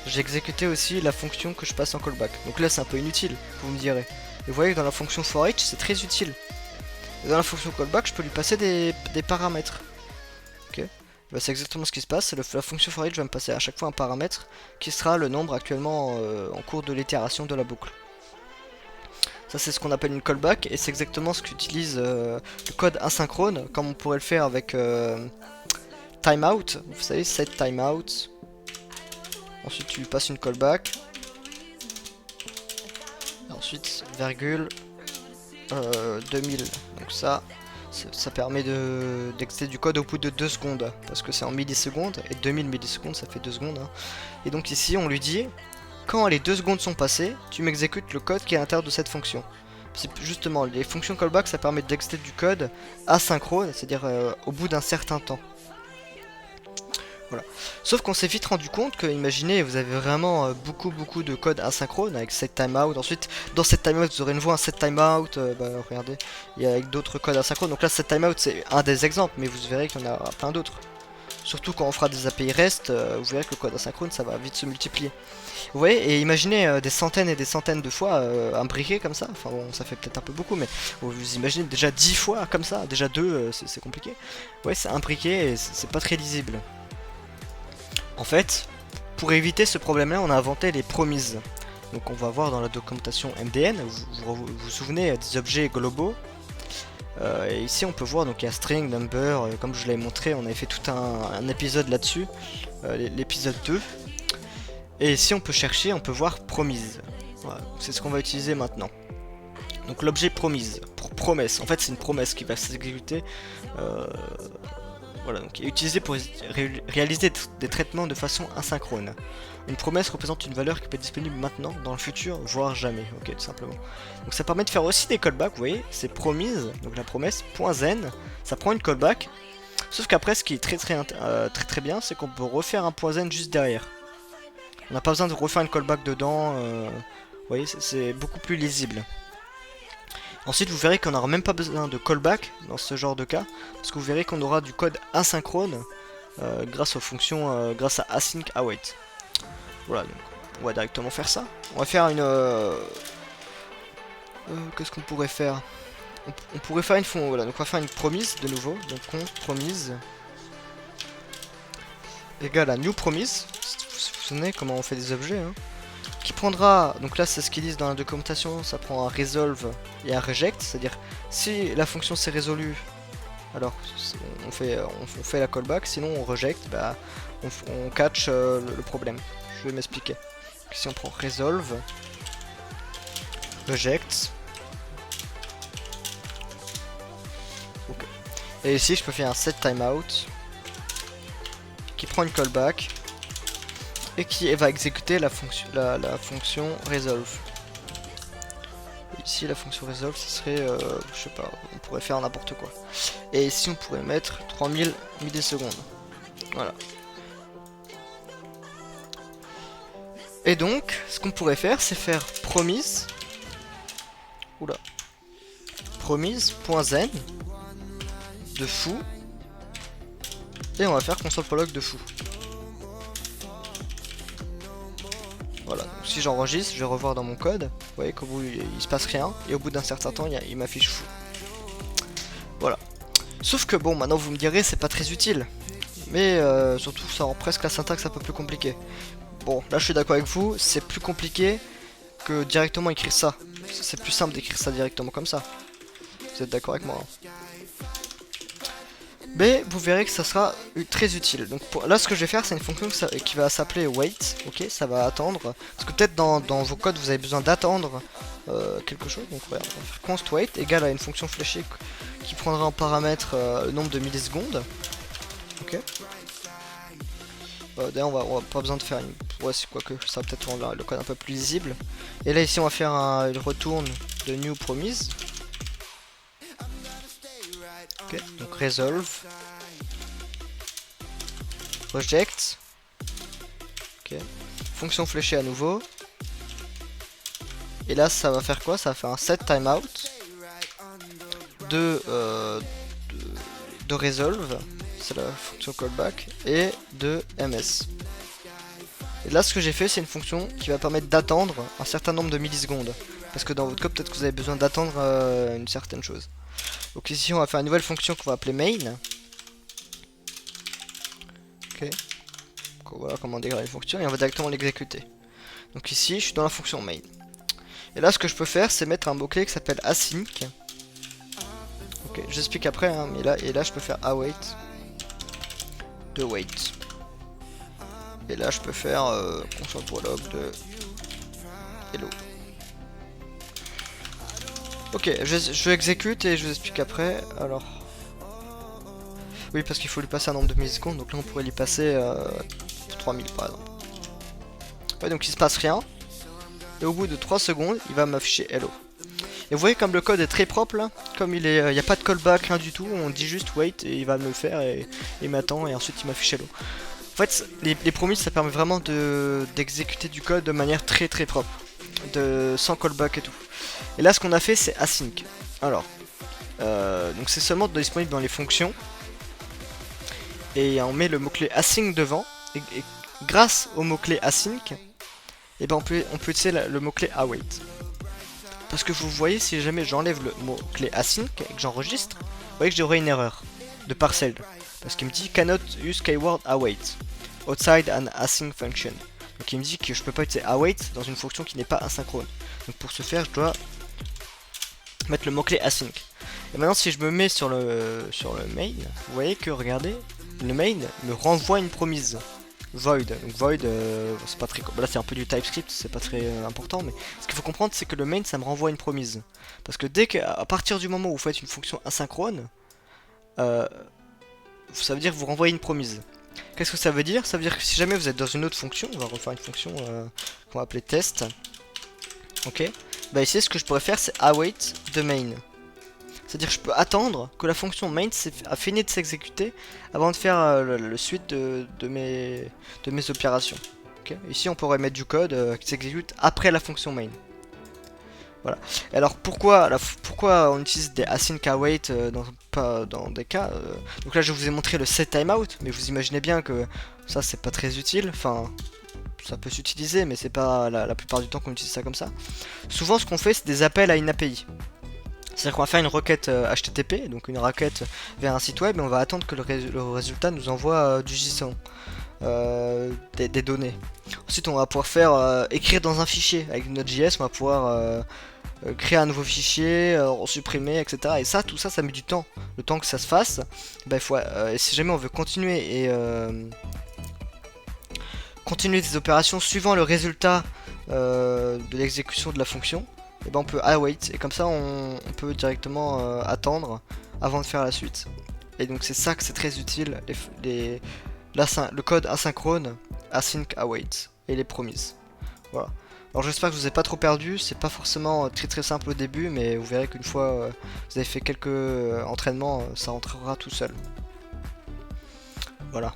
j'ai exécuté aussi la fonction que je passe en callback. Donc là c'est un peu inutile, vous me direz. Et vous voyez que dans la fonction forEach c'est très utile. Et dans la fonction callback je peux lui passer des paramètres. Ok, bah, c'est exactement ce qui se passe. La fonction forEach va me passer à chaque fois un paramètre qui sera le nombre actuellement en cours de l'itération de la boucle. Ça c'est ce qu'on appelle une callback et c'est exactement ce qu'utilise le code asynchrone comme on pourrait le faire avec timeout. Vous savez, set timeout. Ensuite tu passes une callback. Et ensuite virgule 2000. Donc ça permet d'exécuter du code au bout de 2 secondes parce que c'est en millisecondes et 2000 millisecondes ça fait 2 secondes. Hein. Et donc ici on lui dit quand les 2 secondes sont passées, tu m'exécutes le code qui est à l'intérieur de cette fonction. C'est justement, les fonctions callback, ça permet d'exécuter du code asynchrone, c'est-à-dire au bout d'un certain temps. Voilà. Sauf qu'on s'est vite rendu compte que, imaginez, vous avez vraiment beaucoup de code asynchrone avec set timeout. Ensuite, dans set timeout, vous aurez une voie un set timeout. Bah, regardez, il y a avec d'autres codes asynchrones. Donc là, set timeout, c'est un des exemples, mais vous verrez qu'il y en a plein d'autres. Surtout quand on fera des API REST, vous verrez que le code asynchrone, ça va vite se multiplier. Vous voyez, et imaginez des centaines et des centaines de fois un briquet comme ça. Enfin bon, ça fait peut-être un peu beaucoup, mais vous imaginez déjà 10 fois comme ça. Déjà 2, c'est compliqué. Ouais, c'est un briquet et c'est pas très lisible. En fait, pour éviter ce problème-là, on a inventé les promises. Donc on va voir dans la documentation MDN, vous souvenez des objets globaux. Et ici on peut voir donc il y a string, number, comme je l'avais montré, on avait fait tout un épisode là-dessus, l'épisode 2. Et ici on peut chercher, on peut voir promise. Voilà, c'est ce qu'on va utiliser maintenant. Donc l'objet promise, promesse, en fait c'est une promesse qui va s'exécuter. Voilà, donc est utilisé pour réaliser des traitements de façon asynchrone. Une promesse représente une valeur qui peut être disponible maintenant, dans le futur, voire jamais, ok, tout simplement. Donc ça permet de faire aussi des callbacks, vous voyez, c'est promise, donc la promesse, .zen, ça prend une callback, sauf qu'après ce qui est très bien, c'est qu'on peut refaire un .zen juste derrière. On n'a pas besoin de refaire une callback dedans, vous voyez, c'est beaucoup plus lisible. Ensuite, vous verrez qu'on n'aura même pas besoin de callback dans ce genre de cas, parce que vous verrez qu'on aura du code asynchrone grâce aux fonctions, grâce à async await. Voilà, donc on va directement faire ça. On va faire une... qu'est-ce qu'on pourrait faire? On pourrait faire une fond, voilà, donc on va faire une promise de nouveau, donc const promise égale à new promise. Vous vous souvenez comment on fait des objets, hein, qui prendra, donc là c'est ce qu'ils disent dans la documentation, ça prend un resolve et un reject, c'est-à-dire si la fonction s'est résolue, alors on fait la callback, sinon on reject, bah, on catch le problème. Je vais m'expliquer. Si on prend resolve, reject, ok. Et ici je peux faire un set timeout qui prend une callback et qui va exécuter la fonction resolve. Et ici la fonction resolve ce serait, je sais pas, on pourrait faire n'importe quoi. Et ici on pourrait mettre 3000 millisecondes. Voilà. Et donc, ce qu'on pourrait faire, c'est faire promise. Oula. Promise.zen de foo. Et on va faire console.log de foo. Voilà, donc si j'enregistre, je vais revoir dans mon code, vous voyez qu'au bout il se passe rien, et au bout d'un certain temps il m'affiche fou. Voilà. Sauf que bon, maintenant vous me direz, c'est pas très utile. Mais surtout ça rend presque la syntaxe un peu plus compliquée. Bon, là je suis d'accord avec vous, c'est plus compliqué que directement écrire ça. C'est plus simple d'écrire ça directement comme ça. Vous êtes d'accord avec moi hein? Mais vous verrez que ça sera très utile. Donc là ce que je vais faire c'est une fonction qui va s'appeler wait. Ok, ça va attendre. Parce que peut-être dans vos codes vous avez besoin d'attendre quelque chose. Donc ouais, on va faire const wait égale à une fonction fléchée qui prendra en paramètre le nombre de millisecondes. Ok. D'ailleurs on va pas besoin de faire une... Ouais c'est quoi que ça va peut-être rendre le code un peu plus lisible. Et là ici on va faire une retourne de new promise. Ok, donc resolve. Reject. Ok. Fonction fléchée à nouveau. Et là ça va faire quoi? Ça va faire un set timeout de resolve. C'est la fonction callback. Et de ms. Et là ce que j'ai fait c'est une fonction qui va permettre d'attendre un certain nombre de millisecondes. Parce que dans votre code peut-être que vous avez besoin d'attendre une certaine chose. Donc ici on va faire une nouvelle fonction qu'on va appeler main. Ok. Donc, voilà comment déclarer une fonction et on va directement l'exécuter. Donc ici je suis dans la fonction main. Et là ce que je peux faire c'est mettre un mot-clé qui s'appelle async. Ok, j'explique après hein, mais là je peux faire await de wait. Et là je peux faire console.log de hello. Ok, je exécute et je vous explique après. Alors, oui, parce qu'il faut lui passer un nombre de millisecondes. Donc là, on pourrait lui passer 3000 par exemple. Ouais, donc il se passe rien. Et au bout de 3 secondes, il va m'afficher hello. Et vous voyez comme le code est très propre là. Comme il n'y a pas de callback, rien du tout. On dit juste wait et il va me le faire et il m'attend et ensuite il m'affiche hello. En fait, les promises ça permet vraiment d'exécuter du code de manière très très propre. Sans callback et tout. Et là ce qu'on a fait c'est async. Alors, donc c'est seulement disponible dans les fonctions. Et on met le mot-clé async devant. Et grâce au mot-clé async, et ben on peut utiliser le mot-clé await. Parce que vous voyez, si jamais j'enlève le mot-clé async et que j'enregistre, vous voyez que j'aurai une erreur de parcelle. Parce qu'il me dit cannot use keyword await outside an async function. Donc il me dit que je peux pas utiliser await dans une fonction qui n'est pas asynchrone. Donc pour ce faire, je dois mettre le mot-clé async. Et maintenant si je me mets sur le main, vous voyez que regardez, le main me renvoie une promise. Void, donc void c'est pas très... Là c'est un peu du TypeScript, c'est pas très important, mais ce qu'il faut comprendre c'est que le main ça me renvoie une promise. Parce que dès qu'à partir du moment où vous faites une fonction asynchrone, ça veut dire que vous renvoyez une promise. Qu'est-ce que ça veut dire? Ça veut dire que si jamais vous êtes dans une autre fonction, on va refaire une fonction qu'on va appeler test. Ok. Bah ici ce que je pourrais faire c'est await de main. C'est-à-dire que je peux attendre que la fonction main a fini de s'exécuter avant de faire le suite de mes opérations. Okay. Ici on pourrait mettre du code qui s'exécute après la fonction main. Voilà. Et alors pourquoi on utilise des async await dans des cas donc là je vous ai montré le set timeout, mais vous imaginez bien que ça c'est pas très utile. Enfin, ça peut s'utiliser, mais c'est pas la plupart du temps qu'on utilise ça comme ça. Souvent ce qu'on fait c'est des appels à une API. C'est-à-dire qu'on va faire une requête HTTP, donc une requête vers un site web, et on va attendre que le résultat nous envoie du JSON, des données. Ensuite, on va pouvoir faire écrire dans un fichier avec Node.js, on va pouvoir créer un nouveau fichier, en supprimer, etc. Et ça, tout ça, ça met du temps. Le temps que ça se fasse, bah, si jamais on veut continuer et continuer des opérations suivant le résultat de l'exécution de la fonction, et ben on peut await et comme ça on peut directement attendre avant de faire la suite. Et donc c'est ça que c'est très utile, le code asynchrone, async await et les promises. Voilà. Alors j'espère que je vous ai pas trop perdu, c'est pas forcément très simple au début, mais vous verrez qu'une fois vous avez fait quelques entraînements, ça rentrera tout seul. Voilà.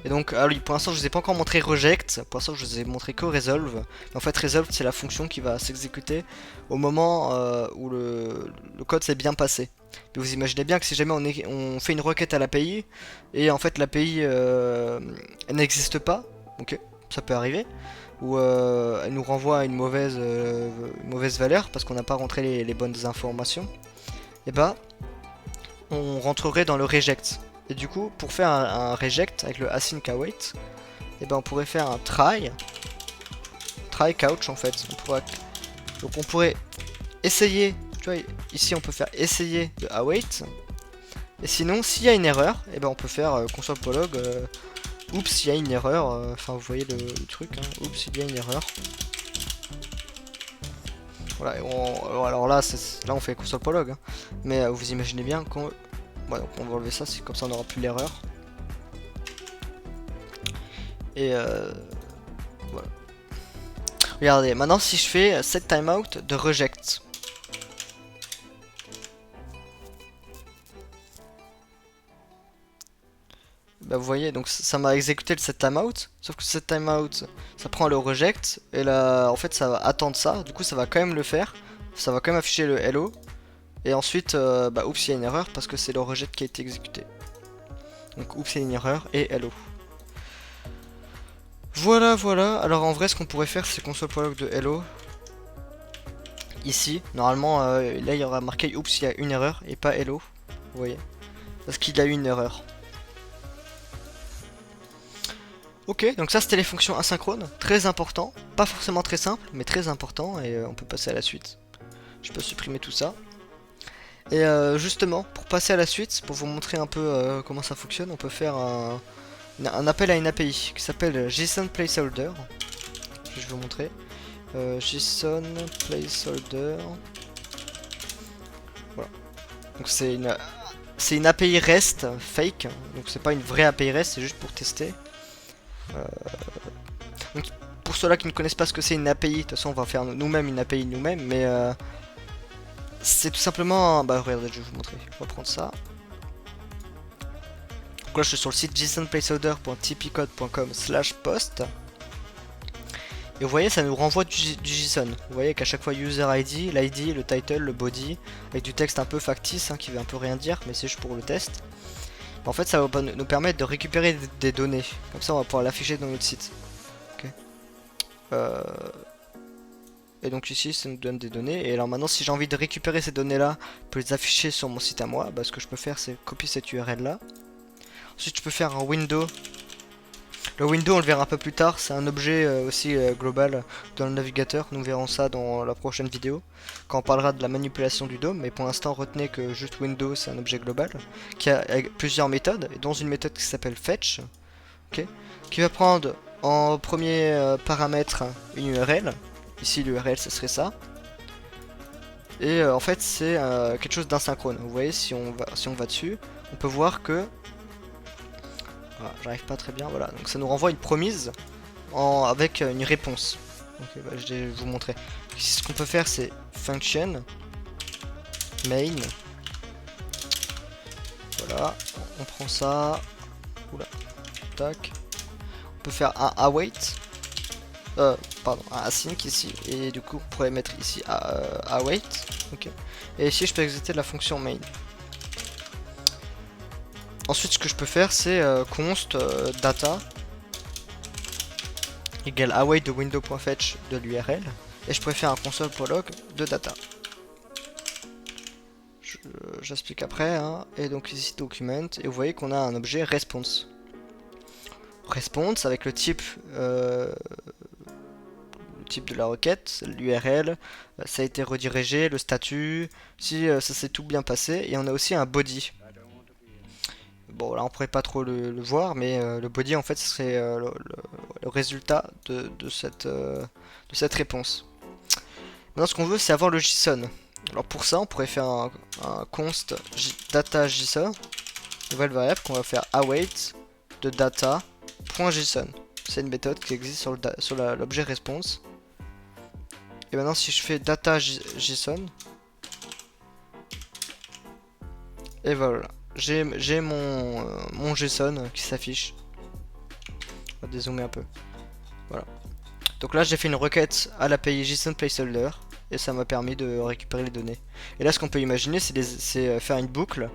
Et donc, ah oui, pour l'instant je vous ai pas encore montré reject, pour l'instant je vous ai montré que resolve. Mais en fait resolve c'est la fonction qui va s'exécuter au moment où le code s'est bien passé. Et vous imaginez bien que si jamais on fait une requête à l'API et en fait l'API n'existe pas, ok, ça peut arriver, ou elle nous renvoie une mauvaise valeur parce qu'on n'a pas rentré les bonnes informations, et bah on rentrerait dans le reject. Et du coup, pour faire un reject avec le async await, et ben on pourrait faire un try couch en fait. Donc on pourrait essayer, tu vois, ici on peut faire essayer de await. Et sinon, s'il y a une erreur, et ben on peut faire console.log. Oups, il y a une erreur. Enfin, vous voyez le truc. Hein, oups, il y a une erreur. Voilà. Alors là, là on fait console.log. Hein, mais vous imaginez bien qu'on. Voilà, donc on va enlever ça. C'est comme ça, on n'aura plus l'erreur. Et voilà. Regardez. Maintenant, si je fais set timeout de reject. Bah vous voyez, donc ça m'a exécuté le set timeout, sauf que set timeout, ça prend le reject, et là, en fait, ça va attendre ça, du coup, ça va quand même le faire, ça va quand même afficher le hello, et ensuite, bah oups, il y a une erreur, parce que c'est le reject qui a été exécuté. Donc oups, il y a une erreur, et hello. Voilà, voilà, alors en vrai, ce qu'on pourrait faire, c'est console.log de hello. Ici, normalement, là, il y aura marqué oups, il y a une erreur, et pas hello, vous voyez, parce qu'il a eu une erreur. Ok, donc ça c'était les fonctions asynchrones, très important, pas forcément très simple, mais très important, et on peut passer à la suite. Je peux supprimer tout ça. Et justement, pour passer à la suite, pour vous montrer un peu comment ça fonctionne, on peut faire un appel à une API qui s'appelle JSON Placeholder. Je vais vous montrer. JSON Placeholder. Voilà. Donc c'est une API REST fake, donc c'est pas une vraie API REST, c'est juste pour tester. Donc, pour ceux-là qui ne connaissent pas ce que c'est une API, de toute façon on va faire nous-mêmes une API nous-mêmes, mais c'est tout simplement... Bah regardez, je vais vous montrer, on va prendre ça. Donc là je suis sur le site jsonplaceholder.tpcode.com/post. Et vous voyez, ça nous renvoie du JSON. Vous voyez qu'à chaque fois user ID, l'ID, le title, le body, avec du texte un peu factice, hein, qui veut un peu rien dire, mais c'est juste pour le test. En fait, ça va nous permettre de récupérer des données. Comme ça, on va pouvoir l'afficher dans notre site. Okay. Et donc ici, ça nous donne des données. Et alors maintenant, si j'ai envie de récupérer ces données-là pour les afficher sur mon site à moi, bah, ce que je peux faire, c'est copier cette URL-là. Ensuite, je peux faire un window. Le window, on le verra un peu plus tard. C'est un objet aussi global dans le navigateur. Nous verrons ça dans la prochaine vidéo, quand on parlera de la manipulation du DOM. Mais pour l'instant, retenez que juste window, c'est un objet global qui a plusieurs méthodes, et dont une méthode qui s'appelle fetch, okay, qui va prendre en premier paramètre une URL. Ici, l'URL, ce serait ça. Et en fait, c'est quelque chose d'asynchrone. Vous voyez, si on va dessus, on peut voir que... Voilà, j'arrive pas très bien, voilà. Donc ça nous renvoie une promise avec une réponse. Ok, bah, je vais vous montrer. Ici, ce qu'on peut faire, c'est function main. Voilà, on prend ça. Oula, tac. On peut faire un await. Pardon, un async ici. Et du coup, on pourrait mettre ici await. Ok. Et ici, je peux exécuter la fonction main. Ensuite, ce que je peux faire, c'est const data égale await de window.fetch de l'URL. Et je pourrais faire un console.log de data. J'explique après. Hein. Et donc ici, document. Et vous voyez qu'on a un objet response. Response avec le type de la requête, l'URL, ça a été redirigé, le statut, si ça s'est tout bien passé. Et on a aussi un body. Bon, là on pourrait pas trop le voir, mais le body en fait ce serait le résultat de cette réponse. Maintenant ce qu'on veut c'est avoir le JSON. Alors pour ça on pourrait faire un const data JSON, nouvelle variable qu'on va faire await de data.json. C'est une méthode qui existe sur l'objet response. Et maintenant si je fais data JSON, et voilà. J'ai mon JSON qui s'affiche. On va dézoomer un peu. Voilà. Donc là j'ai fait une requête à l'API JSON Placeholder et ça m'a permis de récupérer les données. Et là ce qu'on peut imaginer c'est faire une boucle,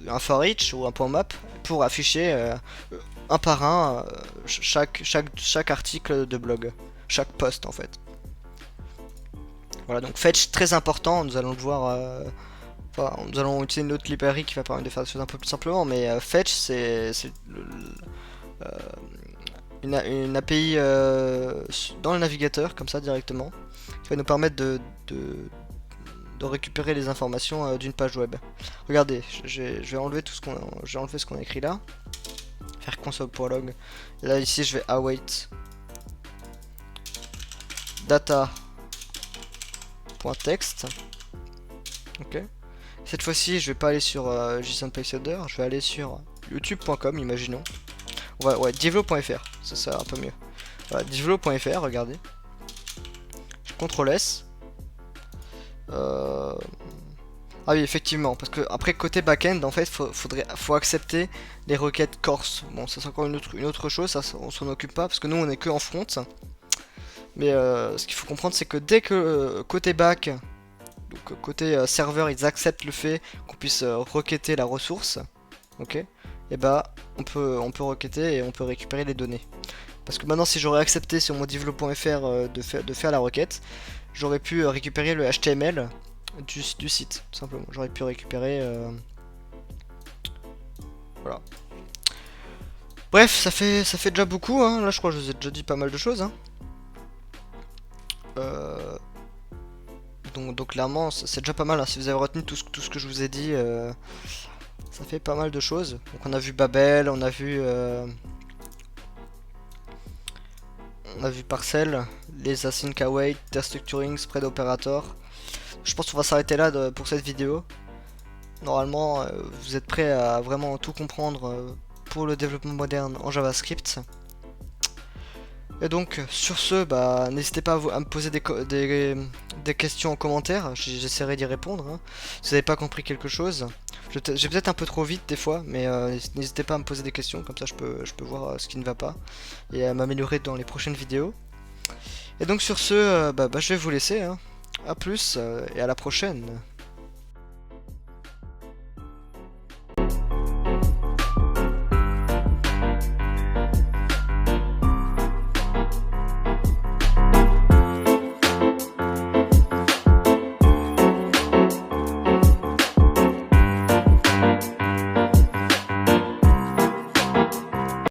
un for each ou un point map pour afficher un par un chaque article de blog, chaque post en fait. Voilà, donc fetch très important, nous allons le voir. Enfin, nous allons utiliser une autre librairie qui va permettre de faire des choses un peu plus simplement, mais fetch c'est euh, une API dans le navigateur, comme ça directement, qui va nous permettre de récupérer les informations d'une page web. Regardez, je vais enlever tout ce qu'on, j'ai enlevé ce qu'on a écrit là, faire console.log. Et là ici je vais await data.text. Ok. Cette fois-ci je vais pas aller sur JSON placeholder, je vais aller sur youtube.com, imaginons. Ouais, divelo.fr, ça sert un peu mieux. Voilà, divelo.fr, regardez. Je CTRL S. Ah oui, effectivement, parce que après côté backend, en fait, faut accepter les requêtes Corse. Bon, ça c'est encore une autre chose, ça on s'en occupe pas, parce que nous on est que en front. Mais ce qu'il faut comprendre, c'est que dès que côté back, donc côté serveur, ils acceptent le fait qu'on puisse requêter la ressource, ok, et bah on peut requêter et on peut récupérer les données. Parce que maintenant, si j'aurais accepté sur mon develop.fr de faire la requête, j'aurais pu récupérer le HTML du site, tout simplement. J'aurais pu récupérer... voilà. Bref, ça fait déjà beaucoup, hein. Là je crois que je vous ai déjà dit pas mal de choses. Hein. Euh, donc clairement, c'est déjà pas mal. Hein. Si vous avez retenu tout ce que je vous ai dit, ça fait pas mal de choses. Donc on a vu Babel, on a vu Parcel, les async await, destructuring, spread operator. Je pense qu'on va s'arrêter là pour cette vidéo. Normalement, vous êtes prêts à vraiment tout comprendre pour le développement moderne en JavaScript. Et donc, sur ce, bah, n'hésitez pas à me poser des questions en commentaire, j'essaierai d'y répondre. Hein. Si vous n'avez pas compris quelque chose, j'ai peut-être un peu trop vite des fois, mais n'hésitez pas à me poser des questions, comme ça je peux voir ce qui ne va pas, et à m'améliorer dans les prochaines vidéos. Et donc sur ce, je vais vous laisser. Hein. A plus, et à la prochaine.